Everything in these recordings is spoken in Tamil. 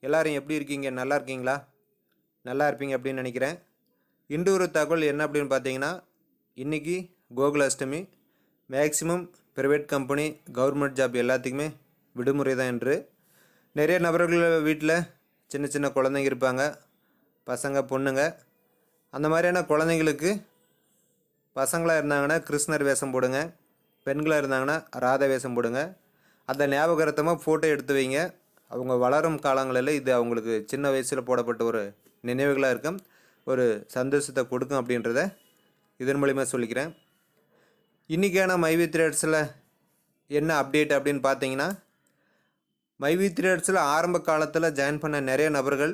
எல்லாரும் எப்படி இருக்கீங்க? நல்லா இருக்கீங்களா? நல்லா இருப்பீங்க அப்படின்னு நினைக்கிறேன். இன்று ஒரு தகவல் என்ன அப்படின்னு பார்த்தீங்கன்னா, இன்றைக்கி Gokulashtami. Maximum private company, government job எல்லாத்துக்குமே விடுமுறை தான் என்று. நிறைய நபர்கள் வீட்டில் சின்ன சின்ன குழந்தைங்க இருப்பாங்க, பசங்க பொண்ணுங்க. அந்த மாதிரியான குழந்தைங்களுக்கு பசங்களாக இருந்தாங்கன்னா கிருஷ்ணர் வேஷம் போடுங்க, பெண்களாக இருந்தாங்கன்னா ராதா வேஷம் போடுங்க. அந்த ஞாபகார்த்தமாக ஃபோட்டோ எடுத்து வைங்க. அவங்க வளரும் காலங்களில் இது அவங்களுக்கு சின்ன வயசில் போடப்பட்ட ஒரு நினைவுகளாக இருக்கும், ஒரு சந்தோஷத்தை கொடுக்கும் அப்படின்றத இதன் மூலிமா சொல்லிக்கிறேன். இன்றைக்கான மைவி த்ரெட்ஸில் என்ன அப்டேட் அப்படின்னு பார்த்தீங்கன்னா, மைவி த்ரெட்ஸில் ஆரம்ப காலத்தில் ஜாயின் பண்ண நிறைய நபர்கள்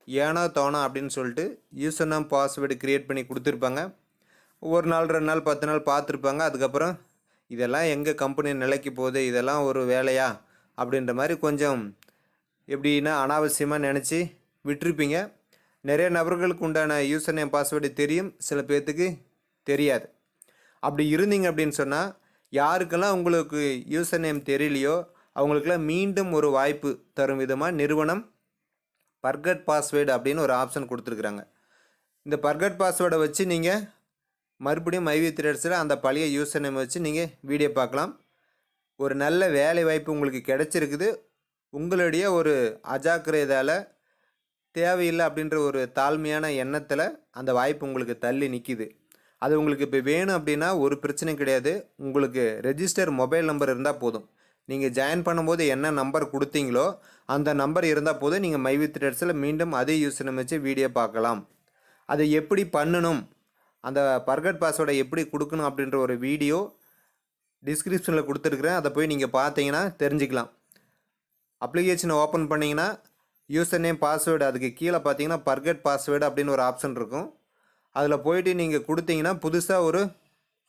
ஏனோ தோணோ அப்படின்னு சொல்லிட்டு யூசர் நேம் பாஸ்வேர்டு க்ரியேட் பண்ணி கொடுத்துருப்பாங்க. ஒரு நாள் 2 நாள் 10 நாள் பார்த்துருப்பாங்க. அதுக்கப்புறம் இதெல்லாம் எங்கள் கம்பெனி நிலைக்கு போகுது, இதெல்லாம் ஒரு வேலையா அப்படின்ற மாதிரி கொஞ்சம் எப்படின்னா அனாவசியமாக நினச்சி விட்டுருப்பீங்க. நிறைய நபர்களுக்கு உண்டான யூசர் நேம் பாஸ்வேர்டு தெரியும், சில பேர்த்துக்கு தெரியாது. அப்படி இருந்தீங்க அப்படின்னு சொன்னால், யாருக்கெல்லாம் உங்களுக்கு யூசர் நேம் தெரியலையோ அவங்களுக்கெல்லாம் மீண்டும் ஒரு வாய்ப்பு தரும் விதமாக நிறுவனம் பர்கட் பாஸ்வேர்டு அப்படின்னு ஒரு ஆப்ஷன் கொடுத்துருக்குறாங்க. இந்த பர்கட் பாஸ்வேர்டை வச்சு நீங்கள் மறுபடியும் மைவி த்ரெட்ஸில் அந்த பழைய யூசர் நேம் வச்சு நீங்கள் வீடியோ பார்க்கலாம். ஒரு நல்ல வேலை வாய்ப்பு உங்களுக்கு கிடைச்சிருக்குது. உங்களுடைய ஒரு அஜாக்கிரதையால் தேவையில்லை அப்படின்ற ஒரு தாழ்மையான எண்ணத்தில் அந்த வாய்ப்பு உங்களுக்கு தள்ளி நிற்கிது. அது உங்களுக்கு இப்போ வேணும் அப்படின்னா ஒரு பிரச்சனையும் கிடையாது. உங்களுக்கு ரெஜிஸ்டர் மொபைல் நம்பர் இருந்தால் போதும். நீங்கள் ஜாயின் பண்ணும்போது என்ன நம்பர் கொடுத்தீங்களோ அந்த நம்பர் இருந்தால் போதும், நீங்கள் மைவி த்ரெட்ஸில் மீண்டும் அதே யூசர் நேம் வச்சு வீடியோ பார்க்கலாம். அதை எப்படி பண்ணணும், அந்த பர்கட் பாஸ்வேர்டை எப்படி கொடுக்கணும் அப்படின்ற ஒரு வீடியோ டிஸ்கிரிப்ஷனில் கொடுத்துருக்குறேன். அதை போய் நீங்கள் பார்த்தீங்கன்னா தெரிஞ்சுக்கலாம். அப்ளிகேஷனை ஓப்பன் பண்ணிங்கன்னா யூசர் நேம் பாஸ்வேர்டு, அதுக்கு கீழே பார்த்தீங்கன்னா பர்கட் பாஸ்வேர்டு அப்படின்னு ஒரு ஆப்ஷன் இருக்கும். அதில் போயிட்டு நீங்கள் கொடுத்தீங்கன்னா புதுசாக ஒரு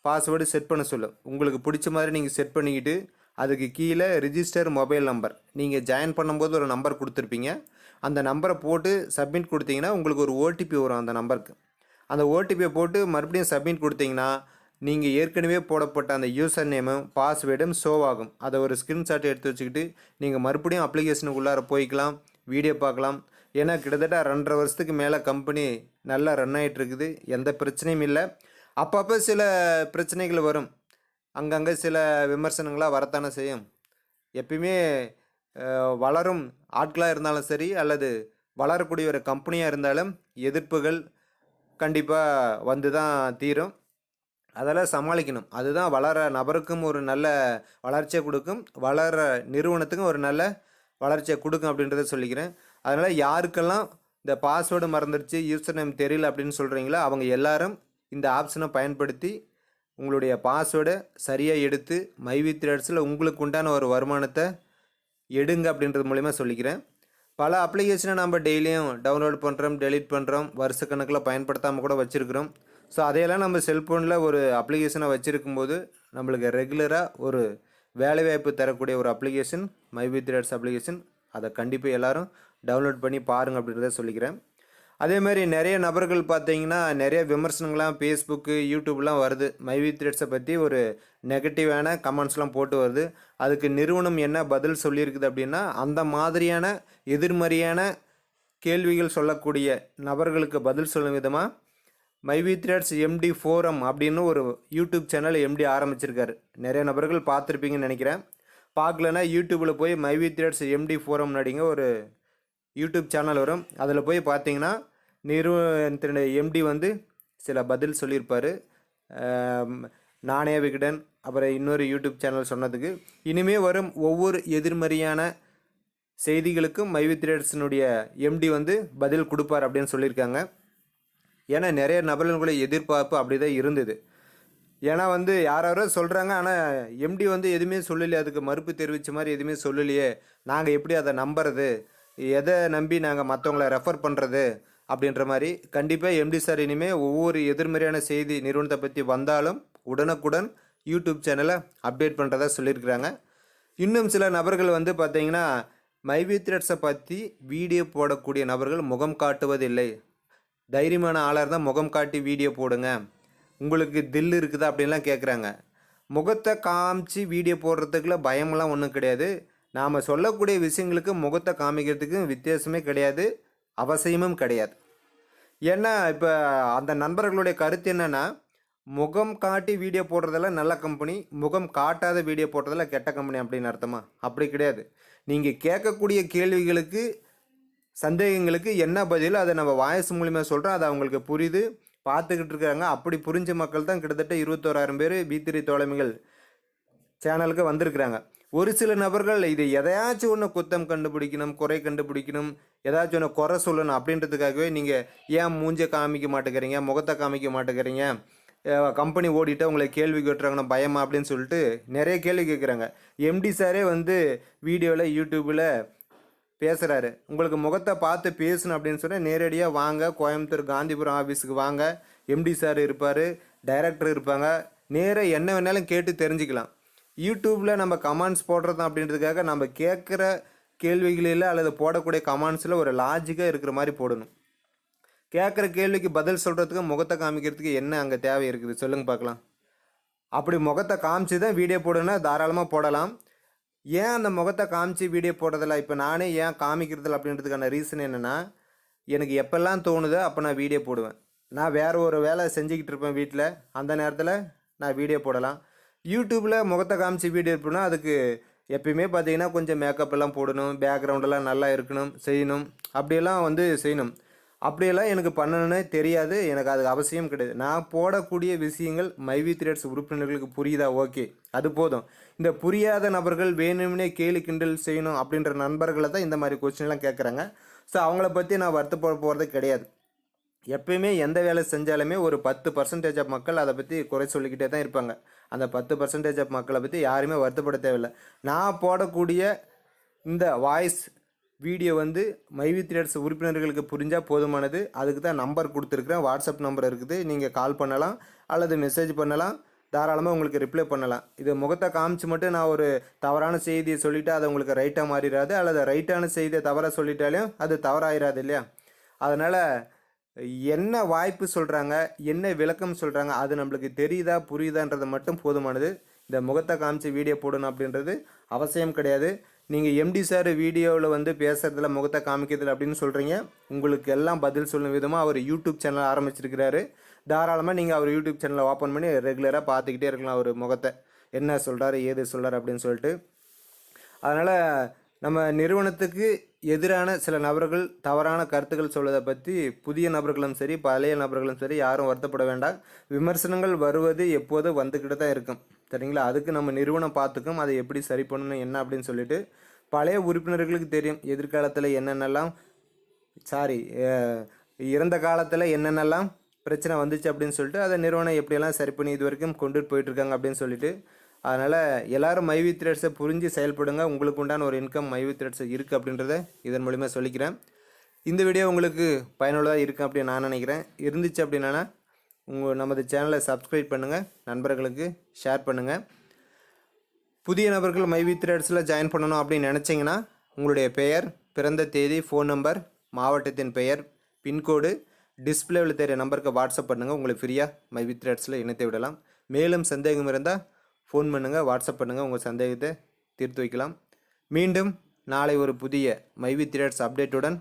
பாஸ்வேர்டு செட் பண்ண சொல்லும். உங்களுக்கு பிடிச்ச மாதிரி நீங்கள் செட் பண்ணிக்கிட்டு அதுக்கு கீழே ரிஜிஸ்டர் மொபைல் நம்பர், நீங்கள் ஜாயின் பண்ணும்போது ஒரு நம்பர் கொடுத்துருப்பீங்க, அந்த நம்பரை போட்டு சப்மிட் கொடுத்தீங்கன்னா உங்களுக்கு ஒரு ஓடிபி வரும் அந்த நம்பருக்கு. அந்த ஓடிபியை போட்டு மறுபடியும் சப்மிட் கொடுத்தீங்கன்னா நீங்கள் ஏற்கனவே போடப்பட்ட அந்த யூசர் நேமும் பாஸ்வேர்டும் ஷோ ஆகும். அதை ஒரு ஸ்க்ரீன்ஷாட் எடுத்து வச்சுக்கிட்டு நீங்கள் மறுபடியும் அப்ளிகேஷனுக்குள்ளார போய்க்கலாம், வீடியோ பார்க்கலாம். ஏன்னா கிட்டத்தட்ட 2.5 வருஷத்துக்கு மேலே கம்பெனி நல்லா ரன் ஆகிட்டு இருக்குது, எந்த பிரச்சனையும் இல்லை. அப்பப்போ சில பிரச்சனைகள் வரும், அங்கங்கே சில விமர்சனங்களாக வரத்தானே செய்யும். எப்பயுமே வளரும் ஆட்களாக இருந்தாலும் சரி, அல்லது வளரக்கூடிய ஒரு கம்பெனியாக இருந்தாலும் எதிர்ப்புகள் கண்டிப்பாக வந்து தான் தீரும். அதெல்லாம் சமாளிக்கணும். அதுதான் வளர நபருக்கும் ஒரு நல்ல வளர்ச்சியை கொடுக்கும், வளர நிறுவனத்துக்கும் ஒரு நல்ல வளர்ச்சியை கொடுக்கும் அப்படின்றத சொல்லிக்கிறேன். அதனால் யாருக்கெல்லாம் இந்த பாஸ்வேர்டு மறந்துடுச்சு, யூசர் நேம் தெரியல அப்படின்னு சொல்கிறீங்களோ அவங்க எல்லாரும் இந்த ஆப்ஷனை பயன்படுத்தி உங்களுடைய பாஸ்வேர்டை சரியாக எடுத்து மைவி த்ரெட்ஸில் உங்களுக்கு உண்டான ஒரு வருமானத்தை எடுங்க அப்படின்றது மூலிமா சொல்லிக்கிறேன். பல அப்ளிகேஷனை நம்ம டெய்லியும் டவுன்லோட் பண்ணுறோம், டெலீட் பண்ணுறோம், வருஷக்கணக்கில் பயன்படுத்தாமல் கூட வச்சுருக்கிறோம். ஸோ அதையெல்லாம் நம்ம செல்ஃபோனில் ஒரு அப்ளிகேஷனை வச்சுருக்கும்போது நம்மளுக்கு ரெகுலராக ஒரு வேலைவாய்ப்பு தரக்கூடிய ஒரு அப்ளிகேஷன் மைவி த்ரெட்ஸ் அப்ளிகேஷன். அதை கண்டிப்பாக எல்லோரும் டவுன்லோட் பண்ணி பாருங்கள் அப்படின்றத சொல்லிக்கிறேன். அதேமாதிரி நிறைய நபர்கள் பார்த்தீங்கன்னா நிறைய விமர்சனங்கள்லாம் ஃபேஸ்புக்கு, யூடியூப்லாம் வருது. மைவி த்ரெட்ஸை பற்றி ஒரு நெகட்டிவான கமெண்ட்ஸ்லாம் போட்டு வருது. அதுக்கு நிறுவனம் என்ன பதில் சொல்லியிருக்குது அப்படின்னா, அந்த மாதிரியான எதிர்மறையான கேள்விகள் சொல்லக்கூடிய நபர்களுக்கு பதில் சொல்லும் விதமாக மைவி த்ரெட்ஸ் எம்டி ஃபோரம் அப்படின்னு ஒரு யூடியூப் சேனல் எம்டி ஆரம்பிச்சிருக்காரு. நிறைய நபர்கள் பார்த்துருப்பீங்கன்னு நினைக்கிறேன். பார்க்கலன்னா யூடியூப்பில் போய் மைவி த்ரெட்ஸ் எம்டி ஃபோரம் நடிங்க ஒரு யூடியூப் சேனல் வரும். அதில் போய் பார்த்தீங்கன்னா நிறுவனத்தினுடைய எம்டி வந்து சில பதில் சொல்லியிருப்பார். நாணய விகடன் அப்புறம் இன்னொரு யூடியூப் சேனல் சொன்னதுக்கு இனிமேல் வரும் ஒவ்வொரு எதிர்மறையான செய்திகளுக்கும் மைவி த்ரெட்ஸினுடைய எம்டி வந்து பதில் கொடுப்பார் அப்படின்னு சொல்லியிருக்காங்க. ஏன்னா நிறைய நபர்களுடைய எதிர்பார்ப்பு அப்படி தான் இருந்தது. ஏன்னா வந்து யாரோ சொல்கிறாங்க, ஆனால் எம்டி வந்து எதுவுமே சொல்லலையே, அதுக்கு மறுப்பு தெரிவித்த மாதிரி எதுவுமே சொல்லலையே, நாங்கள் எப்படி அதை நம்புறது, எதை நம்பி நாங்கள் மற்றவங்கள ரெஃபர் பண்ணுறது அப்படின்ற மாதிரி. கண்டிப்பாக எம்டி சார் இனிமேல் ஒவ்வொரு எதிர்மறையான செய்தி நிறுவனத்தை பற்றி வந்தாலும் உடனுக்குடன் யூடியூப் சேனலை அப்டேட் பண்ணுறதா சொல்லியிருக்கிறாங்க. இன்னும் சில நபர்கள் வந்து பார்த்திங்கன்னா மைவி த்ரெட்ஸை பற்றி வீடியோ போடக்கூடிய நபர்கள் முகம் காட்டுவதில்லை. தைரியமான ஆளாக இருந்தால் முகம் காட்டி வீடியோ போடுங்க, உங்களுக்கு தில் இருக்குதா அப்படின்லாம் கேட்குறாங்க. முகத்தை காமிச்சு வீடியோ போடுறதுக்குள்ள பயமெல்லாம் ஒன்றும் கிடையாது. நாம் சொல்லக்கூடிய விஷயங்களுக்கு முகத்தை காமிக்கிறதுக்கு வித்தியாசமே கிடையாது, அவசியமும் கிடையாது. ஏன்னா இப்போ அந்த நண்பர்களுடைய கருத்து என்னென்னா, முகம் காட்டி வீடியோ போடுறதெல்லாம் நல்ல கம்பெனி, முகம் காட்டாத வீடியோ போடுறதெல்லாம் கெட்ட கம்பெனி அப்படின்னு அர்த்தமா? அப்படி கிடையாது. நீங்கள் கேட்கக்கூடிய கேள்விகளுக்கு சந்தேகங்களுக்கு என்ன பதில் அதை நம்ம வாய்ஸ் மூலிமா சொல்கிறோம், அது அவங்களுக்கு புரியுது, பார்த்துக்கிட்டு இருக்காங்க. அப்படி புரிஞ்ச மக்கள் தான் கிட்டத்தட்ட 21,000 பேர் பி3 தோழமைகள் சேனலுக்கு வந்திருக்கிறாங்க. ஒரு சில நபர்கள் இது எதையாச்சும் ஒன்று குத்தம் கண்டுபிடிக்கணும், குறை கண்டுபிடிக்கணும், ஏதாச்சும் ஒன்று குறை சொல்லணும் அப்படின்றதுக்காகவே நீங்கள் ஏன் மூஞ்சை காமிக்க மாட்டேங்கிறீங்க, முகத்தை காமிக்க மாட்டேங்கிறீங்க, கம்பெனி ஓடிட்டு உங்களை கேள்வி கேட்டுறாங்கன்னா பயமா அப்படின்னு சொல்லிட்டு நிறைய கேள்வி கேட்குறாங்க. எம்டி சாரே வந்து வீடியோவில் யூடியூப்பில் பேசுகிறாரு, உங்களுக்கு முகத்தை பார்த்து பேசணும் அப்படின்னு சொன்னால் நேரடியாக வாங்க, கோயம்புத்தூர் காந்திபுரம் ஆஃபீஸுக்கு வாங்க, எம்டி சார் இருப்பார், டைரக்டர் இருப்பாங்க, நேராக என்ன வேணாலும் கேட்டு தெரிஞ்சுக்கலாம். யூடியூப்பில் நம்ம கமெண்ட்ஸ் போடுறது அப்படின்றதுக்காக நம்ம கேட்குற கேள்விகளில் அல்லது போடக்கூடிய கமெண்ட்ஸில் ஒரு லாஜிக்காக இருக்கிற மாதிரி போடணும். கேட்குற கேள்விக்கு பதில் சொல்கிறதுக்கு முகத்தை காமிக்கிறதுக்கு என்ன அங்கே தேவை இருக்குது சொல்லுங்கள் பார்க்கலாம். அப்படி முகத்தை காமிச்சு தான் வீடியோ போடுன்னா தாராளமாக போடலாம். ஏன் அந்த முகத்தை காமிச்சு வீடியோ போடுறதில்ல, இப்போ நானே ஏன் காமிக்கிறதில்ல அப்படின்றதுக்கான ரீசன் என்னென்னா, எனக்கு எப்போல்லாம் தோணுதோ அப்போ நான் வீடியோ போடுவேன். நான் வேறு ஒரு வேலை செஞ்சுக்கிட்டு இருப்பேன் வீட்டில், அந்த நேரத்தில் நான் வீடியோ போடலாம். யூடியூப்பில் முகத்தை காமிச்சு வீடியோ போடணும், அதுக்கு எப்பயுமே பார்த்தீங்கன்னா கொஞ்சம் மேக்கப் எல்லாம் போடணும், பேக்ரவுண்டெல்லாம் நல்லா இருக்கணும், செய்யணும், அப்படியெல்லாம் வந்து செய்யணும். அப்படியெல்லாம் எனக்கு பண்ணணும்னு தெரியாது, எனக்கு அது அவசியம் கிடையாது. நான் போடக்கூடிய விஷயங்கள் மைவி த்ரெட்ஸ் உறுப்பினர்களுக்கு புரியுதா, ஓகே, அது போதும். இந்த புரியாத நபர்கள் வேணும்னே கேலி கிண்டல் செய்யணும் அப்படின்ற நண்பர்களை தான் இந்த மாதிரி கொஸ்டின்லாம் கேட்குறாங்க. ஸோ அவங்கள பற்றி நான் வருத்தப்பட போகிறது கிடையாது. எப்பயுமே எந்த வேலை செஞ்சாலுமே ஒரு 10% ஆஃப் மக்கள் அதை பற்றி குறை சொல்லிக்கிட்டே தான் இருப்பாங்க. அந்த 10% ஆஃப் மக்களை பற்றி யாருமே வருத்தப்பட தேவையில்லை. நான் போடக்கூடிய இந்த வாய்ஸ் வீடியோ வந்து மைவி த்ரெட்ஸ் உறுப்பினர்களுக்கு புரிஞ்சால் போதுமானது. அதுக்கு தான் நம்பர் கொடுத்துருக்குறேன், வாட்ஸ்அப் நம்பர் இருக்குது, நீங்கள் கால் பண்ணலாம் அல்லது மெசேஜ் பண்ணலாம், தாராளமாக உங்களுக்கு ரிப்ளை பண்ணலாம். இது முகத்தை காமிச்சு மட்டும் நான் ஒரு தவறான செய்தியை சொல்லிவிட்டு அது உங்களுக்கு ரைட்டாக மாறிடாது, அல்லது ரைட்டான செய்தியை தவறாக சொல்லிட்டாலும் அது தவறாயிராது இல்லையா? அதனால் என்ன வாய்ப்பு சொல்கிறாங்க, என்ன விளக்கம் சொல்கிறாங்க, அது நம்மளுக்கு தெரியுதா புரியுதான்றது மட்டும் போதுமானது. இந்த முகத்தை காமிச்சு வீடியோ போடணும் அப்படின்றது அவசியம் கிடையாது. நீங்கள் எம்டி சார் வீடியோவில் வந்து பேசுகிறதுல முகத்தை காமிக்கிறதுல அப்படின்னு சொல்கிறீங்க. உங்களுக்கு எல்லாம் பதில் சொல்லும் விதமாக அவர் யூடியூப் சேனல் ஆரம்பிச்சிருக்கிறாரு. தாராளமாக நீங்கள் அவர் யூடியூப் சேனலை ஓப்பன் பண்ணி ரெகுலராக பார்த்துக்கிட்டே இருக்கலாம் அவர் முகத்தை, என்ன சொல்கிறாரு ஏது சொல்கிறார் அப்படின்னு சொல்லிட்டு. அதனால் நம்ம நிறுவனத்துக்கு எதிரான சில நபர்கள் தவறான கருத்துக்கள் சொல்வதை பற்றி புதிய நபர்களும் சரி பழைய நபர்களும் சரி யாரும் வருத்தப்பட வேண்டாம். விமர்சனங்கள் வருவது எப்போதும் வந்துக்கிட்டு தான் இருக்கும், சரிங்களா? அதுக்கு நம்ம நிறுவனம் பார்த்துக்கும் அதை எப்படி சரி பண்ணணும் என்ன அப்படின்னு சொல்லிட்டு. பழைய உறுப்பினர்களுக்கு தெரியும் எதிர்காலத்தில் என்னென்னலாம் இறந்த காலத்தில் என்னென்னலாம் பிரச்சனை வந்துச்சு அப்படின்னு சொல்லிட்டு அதை நிறுவனம் எப்படியெல்லாம் சரி பண்ணி இது வரைக்கும் கொண்டுட்டு போயிட்டுருக்காங்க அப்படின்னு சொல்லிட்டு. அதனால் எல்லோரும் மைவி த்ரெட்ஸை புரிஞ்சு செயல்படுங்க. உங்களுக்கு உண்டான ஒரு இன்கம் மைவி த்ரெட்ஸ் இருக்குது அப்படின்றத இதன் மூலிமா சொல்லிக்கிறேன். இந்த வீடியோ உங்களுக்கு பயனுள்ளதாக இருக்கும் அப்படின்னு நான் நினைக்கிறேன். இருந்துச்சு அப்படின்னா நமது சேனலை சப்ஸ்கிரைப் பண்ணுங்கள், நண்பர்களுக்கு ஷேர் பண்ணுங்கள். புதிய நபர்கள் மைவி த்ரெட்ஸில் ஜாயின் பண்ணணும் அப்படின்னு நினச்சிங்கன்னா உங்களுடைய பெயர், பிறந்த தேதி, ஃபோன் நம்பர், மாவட்டத்தின் பெயர், பின்கோடு டிஸ்பிளேவில் தெரிய நம்பருக்கு வாட்ஸ்அப் பண்ணுங்கள். உங்களுக்கு ஃப்ரீயாக மைவி த்ரெட்ஸில் இணைத்து விடலாம். மேலும் சந்தேகம் இருந்தால் ஃபோன் பண்ணுங்கள், வாட்ஸ்அப் பண்ணுங்கள், உங்கள் சந்தேகத்தை தீர்த்து வைக்கலாம். மீண்டும் நாளை ஒரு புதிய மைவி த்ரெட்ஸ் அப்டேட்டுடன்